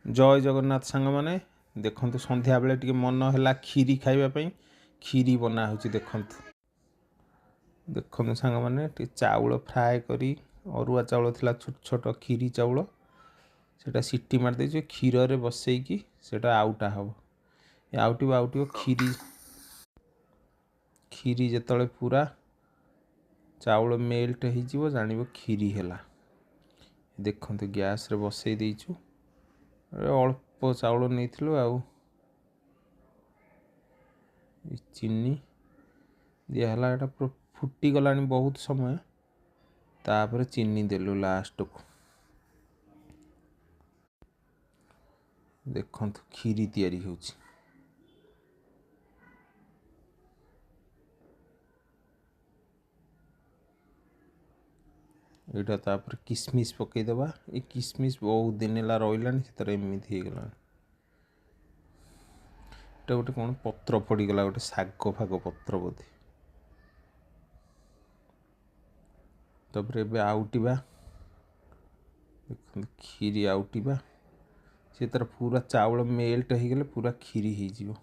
जय जगन्नाथ सांग माने देखंतु संध्या बेले टिके मन है खीरी खाइबा पई खीरी बना होची देखंतु सांग माने चाउल फ्राए करी अरुआ चाउल थिला छोट छोट खीरी चाउल सेटा सिटी मार दे क्षीर रे बसई की सेटा आउटा हबो आउटिबो खीरी जेतले पूरा चाउल मेल्ट हो जिवो जानिबो खीरी हैला। देखंतु गैस रे बसई देइछु अल्प चाउल नहीं आउ चीनी दिहला एटा फुटी गला बहुत समय तापर चीनी देलु लास्ट को देखंतु खीरी तैयारी होची। एटा तापर किसमिस पकई दबा ए किसमिस बहुत दिन ला रहिलानी से तरह एमिति हे गला एटा गोटे कोन पत्र पड़ी गला गोटे साग फाग पत्र बोधे तापर एबे आउटिबा देखंतु खीरी आउटिबा से तर पूरा चावल मेल्ट हो गले पूरा खीरी हो जिवो।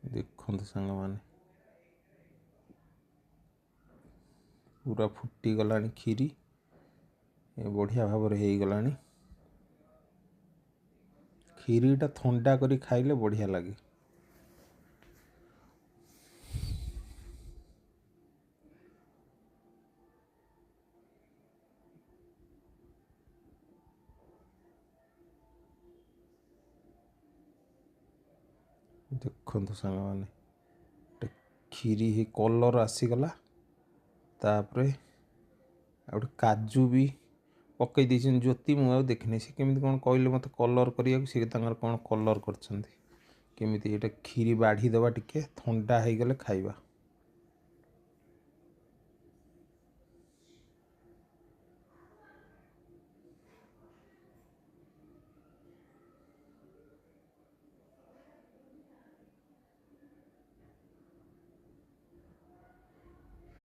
देखंतु सांग माने पूरा फुटी गलानी खीरी बढ़िया भाव रे हे गलानी। खीरीटा ठंडा करी खाइले बढ़िया लगे। देखंतु सांग माने खीरी ही कलर आसीगला तापरे गोटे काजू भी पकई देछन ज्योति मु देखने से केमिति कोन कहले मते कलर करिया से तांगर कोन कलर करछंती केमिति एटा खीरी बाढ़ी दबा टिके ठंडा हे गले खाइबा।